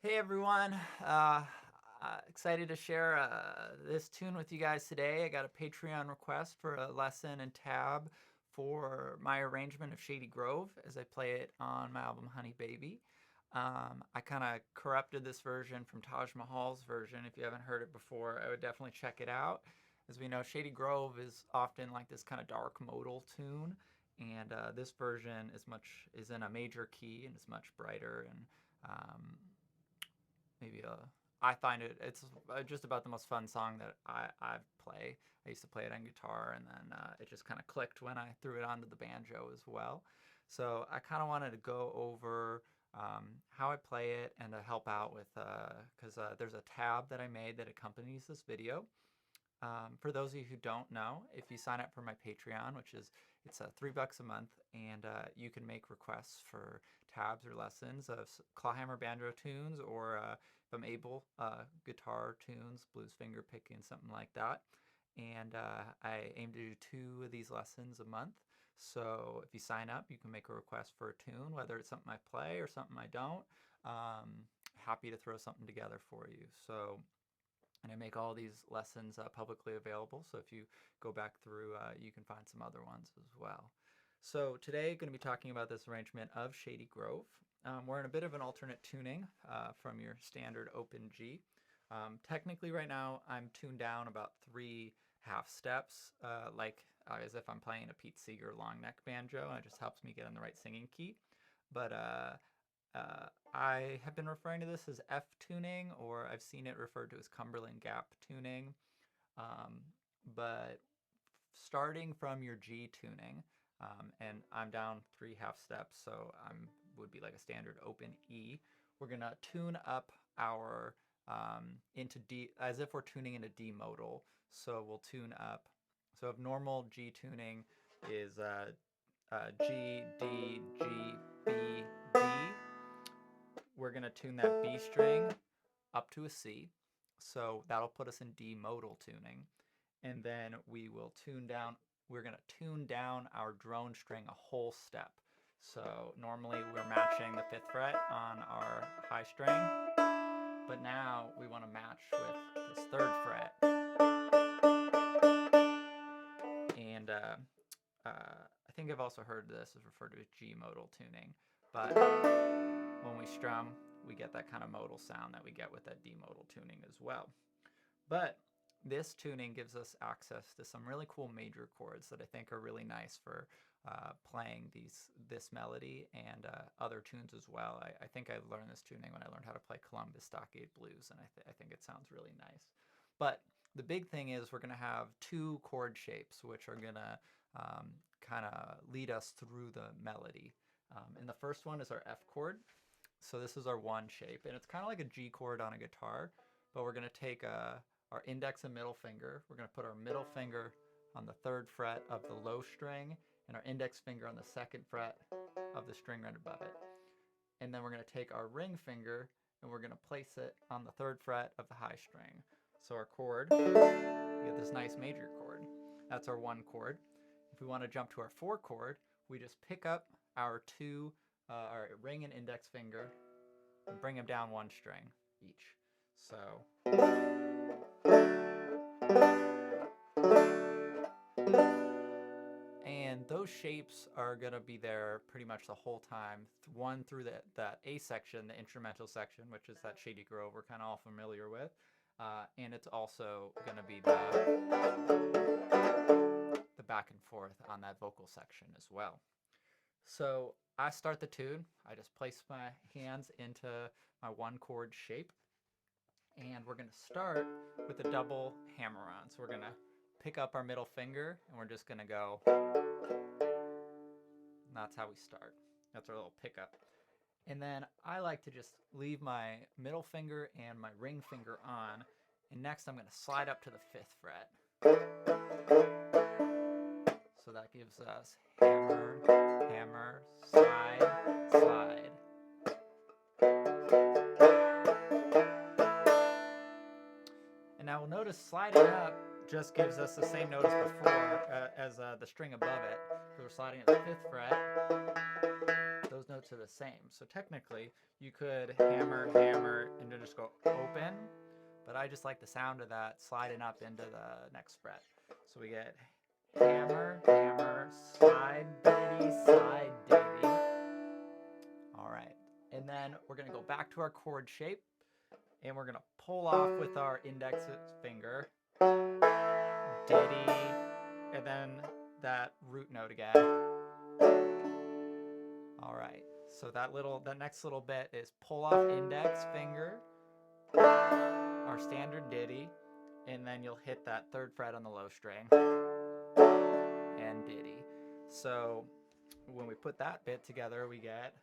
Hey everyone, excited to share this tune with you guys today. I got a Patreon request for a lesson and tab for my arrangement of Shady Grove as I play it on my album Honey Baby. I kind of corrupted this version from Taj Mahal's version. If you haven't heard it before, I would definitely check it out. As we know, Shady Grove is often like this kind of dark modal tune, and this version is in a major key and is much brighter and I find it's just about the most fun song that I play. I used to play it on guitar, and then it just kind of clicked when I threw it onto the banjo as well. So I kind of wanted to go over how I play it and to help out with, because there's a tab that I made that accompanies this video. For those of you who don't know, if you sign up for my Patreon, it's $3 a month, and you can make requests for tabs or lessons of Clawhammer banjo tunes, or if I'm able, guitar tunes, blues finger picking, something like that. And I aim to do 2 of these lessons a month. So if you sign up, you can make a request for a tune, whether it's something I play or something I don't. Happy to throw something together for you. So. And I make all these lessons publicly available, so if you go back through, you can find some other ones as well. So today, I'm going to be talking about this arrangement of Shady Grove. We're in a bit of an alternate tuning from your standard open G. Technically, right now, I'm tuned down about 3 half steps, as if I'm playing a Pete Seeger long neck banjo, and it just helps me get in the right singing key. But I have been referring to this as F tuning, or I've seen it referred to as Cumberland Gap tuning. But starting from your G tuning, and I'm down 3 half steps, so would be like a standard open E. We're gonna tune up our into D, as if we're tuning into D modal. So we'll tune up. So if normal G tuning is G, D, G, B, D, we're going to tune that B string up to a C. So that'll put us in D modal tuning. And then we will we're going to tune down our drone string a whole step. So normally we're matching the 5th fret on our high string, but now we want to match with this 3rd fret. And I think I've also heard this is referred to as G modal tuning, but when we strum, we get that kind of modal sound that we get with that D modal tuning as well. But this tuning gives us access to some really cool major chords that I think are really nice for playing this melody and other tunes as well. I think I learned this tuning when I learned how to play Columbus Stockade Blues, and I think it sounds really nice. But the big thing is we're going to have 2 chord shapes, which are going to kind of lead us through the melody. And the first one is our F chord. So this is our 1 shape, and it's kind of like a G chord on a guitar, but we're going to take our index and middle finger. We're going to put our middle finger on the 3rd fret of the low string, and our index finger on the 2nd fret of the string right above it. And then we're going to take our ring finger, and we're going to place it on the 3rd fret of the high string. So our chord, we get this nice major chord. That's our 1 chord. If we want to jump to our 4 chord, we just pick up our our ring and index finger and bring them down 1 string each. So shapes are going to be there pretty much the whole time. One through that A section, the instrumental section, which is that Shady Grove we're kind of all familiar with. And it's also going to be the back and forth on that vocal section as well. So I start the tune. I just place my hands into my one chord shape. And we're going to start with a double hammer-on. So we're going to pick up our middle finger, and we're just going to go. And that's how we start. That's our little pickup. And then I like to just leave my middle finger and my ring finger on. And next I'm going to slide up to the 5th fret. So that gives us hammer, hammer, slide, slide. And now we'll notice sliding up just gives us the same note as before as the string above it. So we're sliding at the 5th fret. Those notes are the same. So technically, you could hammer, hammer, and then just go open. But I just like the sound of that sliding up into the next fret. So we get hammer, hammer, slide, ditty, slide, ditty. All right. And then we're going to go back to our chord shape. And we're going to pull off with our index finger. Ditty. And then that root note again. All right, so that next little bit is pull off index finger, our standard ditty, and then you'll hit that 3rd fret on the low string, and ditty. So when we put that bit together, we get.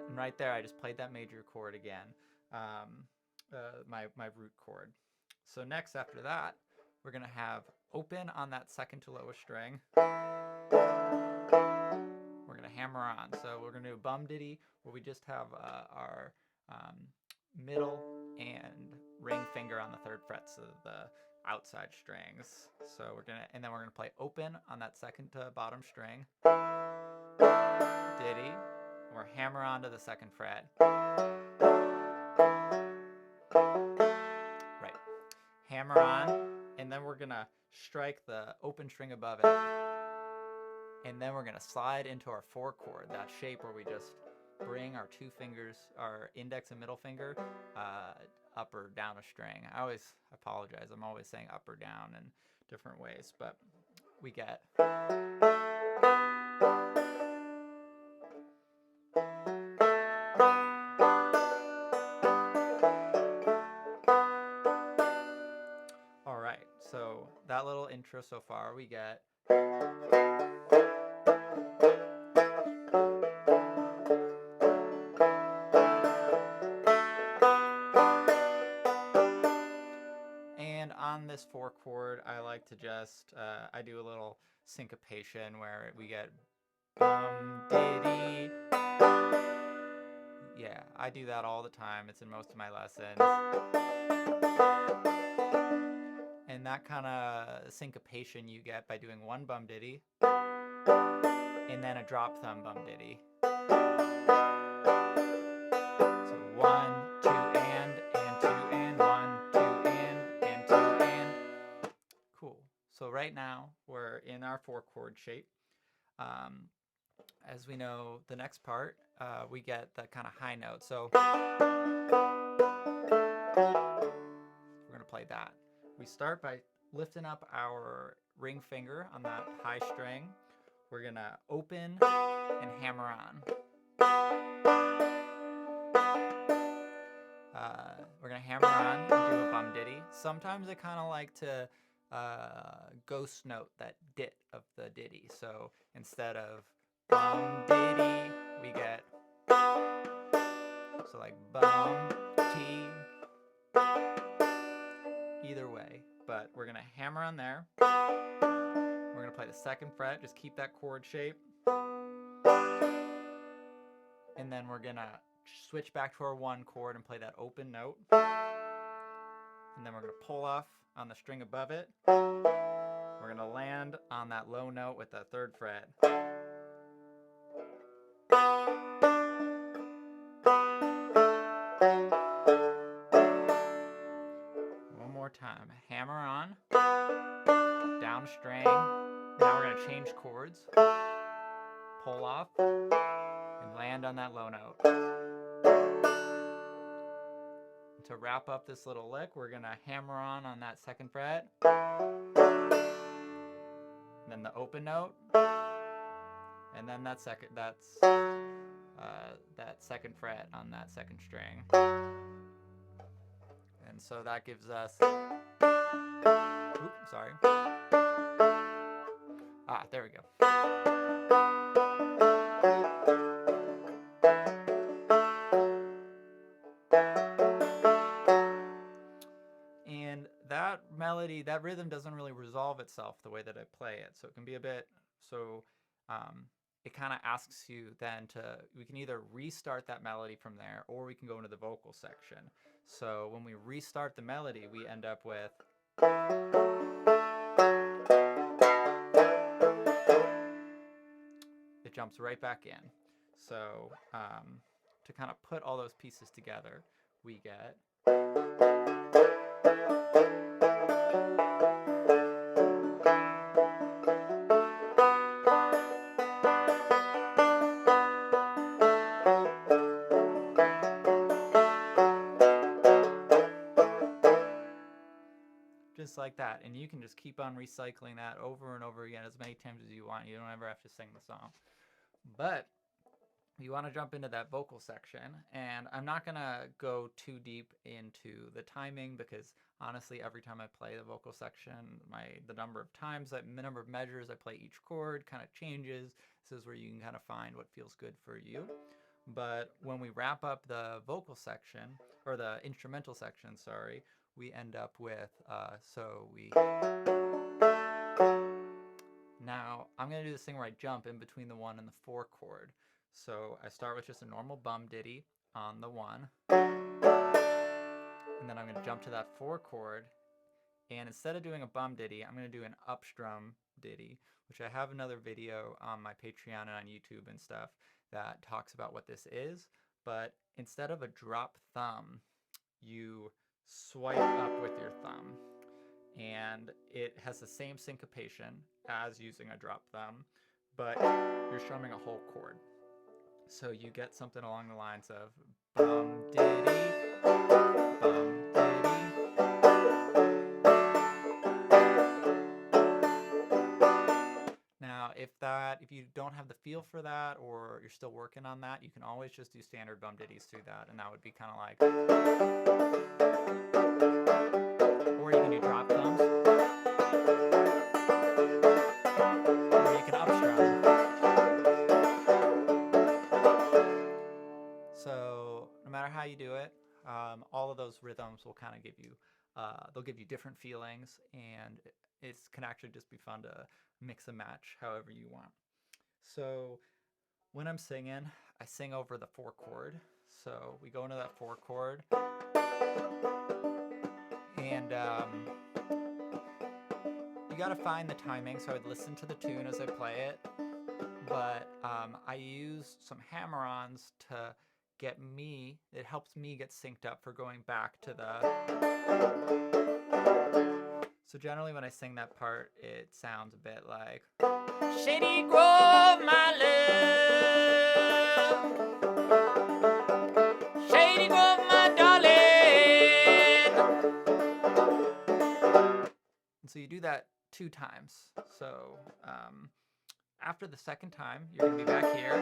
And right there, I just played that major chord again, my root chord. So next after that, we're going to have open on that 2nd to lowest string. We're going to hammer on. So we're going to do a bum ditty where we just have our middle and ring finger on the 3rd frets of the outside strings. So and then we're going to play open on that 2nd to bottom string. Ditty. We're hammer on to the 2nd fret. Right. Hammer on. And then we're going to strike the open string above it. And then we're going to slide into our 4 chord, that shape where we just bring our 2 fingers, our index and middle finger, up or down a string. I apologize. I'm always saying up or down in different ways. But we get. So that little intro so far, we get. And on this 4 chord, I like to just, I do a little syncopation where we get diddy. Yeah, I do that all the time. It's in most of my lessons. And that kind of syncopation you get by doing 1 bum ditty and then a drop thumb bum ditty. So 1, 2 and 2 and 1, 2 and 2 and. Cool. So right now we're in our 4 chord shape. As we know, the next part we get that kind of high note. So we're going to play that. We start by lifting up our ring finger on that high string. We're going to open and hammer on. We're going to hammer on and do a bum ditty. Sometimes I kind of like to ghost note that dit of the ditty. So instead of bum ditty, we get. So like bum, T. Either way, but we're going to hammer on there. We're going to play the 2nd fret, just keep that chord shape. And then we're going to switch back to our 1 chord and play that open note. And then we're going to pull off on the string above it. We're going to land on that low note with the 3rd fret. down string. Now we're going to change chords, pull off, and land on that low note. To wrap up this little lick, we're going to hammer on that second fret, and then the open note, and then that second fret on that second string. And so that gives us, oops, sorry. There we go. And that melody, that rhythm doesn't really resolve itself the way that I play it. So it can be a bit, it kind of asks you then we can either restart that melody from there, or we can go into the vocal section. So when we restart the melody, we end up with, it jumps right back in. So to kind of put all those pieces together, we get, just like that. And you can just keep on recycling that over and over again as many times as you want. You don't ever have to sing the song. But you want to jump into that vocal section, and I'm not going to go too deep into the timing, because honestly every time I play the vocal section, the number of measures I play each chord kind of changes. This is where you can kind of find what feels good for you. But when we wrap up the vocal section, or the instrumental section, sorry, we end up with, now I'm going to do this thing where I jump in between the 1 and the 4 chord. So I start with just a normal bum ditty on the 1, and then I'm going to jump to that 4 chord, and instead of doing a bum ditty, I'm going to do an upstrum ditty, which I have another video on my Patreon and on YouTube and stuff that talks about what this is. But instead of a drop thumb, you swipe up with your thumb, and it has the same syncopation as using a drop thumb, but you're strumming a whole chord. So you get something along the lines of bum ditty, bum ditty. Now, if you don't have the feel for that, or you're still working on that, you can always just do standard bum ditties through that, and that would be kind of like, or you can do drop thumbs, or you can upstrum. So no matter how you do it, all of those rhythms will kind of give you, they'll give you different feelings, and it can actually just be fun to mix and match however you want. So when I'm singing, I sing over the 4 chord. So we go into that 4 chord, and you gotta find the timing. So I would listen to the tune as I play it, but I use some hammer-ons to it helps me get synced up for going back to the, so generally when I sing that part, it sounds a bit like, Shady Grove, my love, Shady Grove, my darling. And so you do that 2 times. So after the second time, you're going to be back here.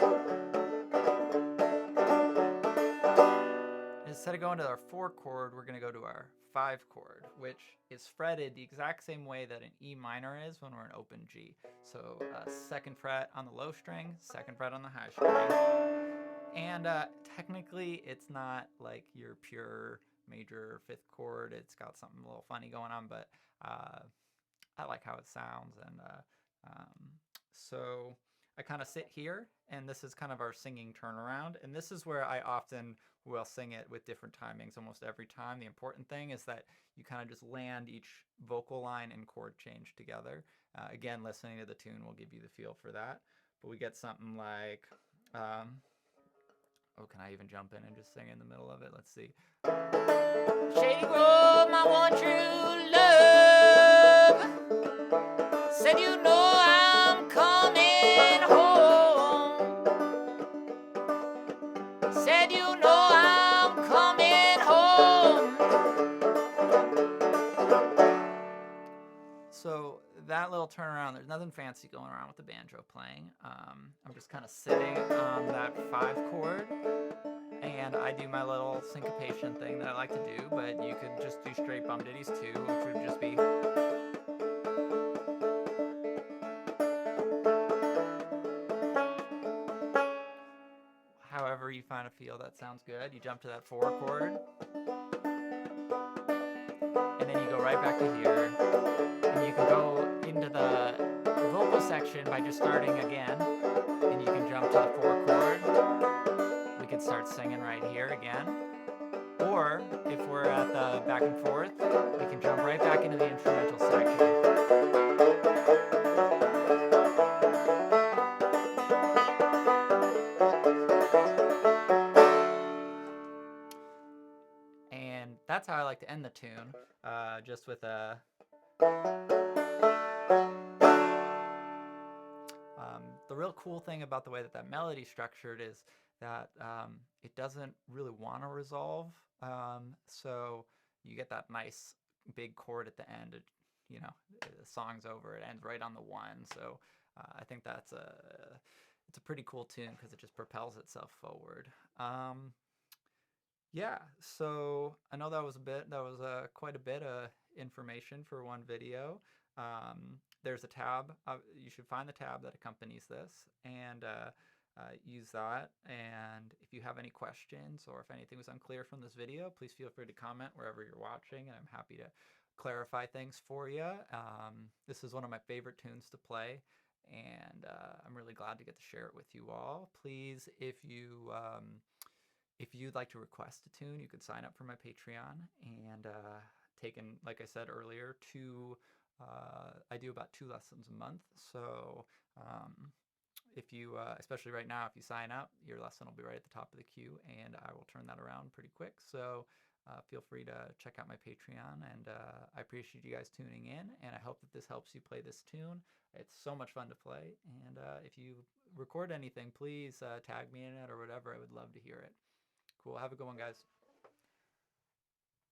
Instead of going to our 4 chord, we're going to go to our 5 chord, which is fretted the exact same way that an E minor is when we're in open G. So 2nd fret on the low string, 2nd fret on the high string. And technically, it's not like your pure major 5th chord. It's got something a little funny going on, but I like how it sounds. And so I kind of sit here, and this is kind of our singing turnaround. And this is where I often will sing it with different timings almost every time. The important thing is that you kind of just land each vocal line and chord change together. Again, listening to the tune will give you the feel for that. But we get something like, oh, can I even jump in and just sing in the middle of it? Let's see. Shady Grove, my one true love, said, you know I'm coming home. So that little turnaround, there's nothing fancy going around with the banjo playing. I'm just kind of sitting on that 5 chord, and I do my little syncopation thing that I like to do, but you could just do straight bum ditties too, which would just be... however you find a feel that sounds good. You jump to that 4 chord, and then you go right back to here, and you can go into the vocal section by just starting again, and you can jump to the 4 chord. We could start singing right here again, or if we're at the back and forth, we can jump right back into the instrumental section. And that's how I like to end the tune, just with a... the real cool thing about the way that that melody's structured is that it doesn't really want to resolve, so you get that nice big chord at the end. You know, the song's over, it ends right on the 1, so I think it's a pretty cool tune because it just propels itself forward. Yeah, so I know that was quite a bit of information for one video. There's a tab. You should find the tab that accompanies this and use that. And if you have any questions or if anything was unclear from this video, please feel free to comment wherever you're watching, and I'm happy to clarify things for you. This is one of my favorite tunes to play, and I'm really glad to get to share it with you all. Please, if you'd like to request a tune, you could sign up for my Patreon and like I said earlier, I do about 2 lessons a month. So if you, especially right now, if you sign up, your lesson will be right at the top of the queue, and I will turn that around pretty quick. So feel free to check out my Patreon, and I appreciate you guys tuning in, and I hope that this helps you play this tune. It's so much fun to play, and if you record anything, please tag me in it or whatever. I would love to hear it. Cool. Have a good one, guys.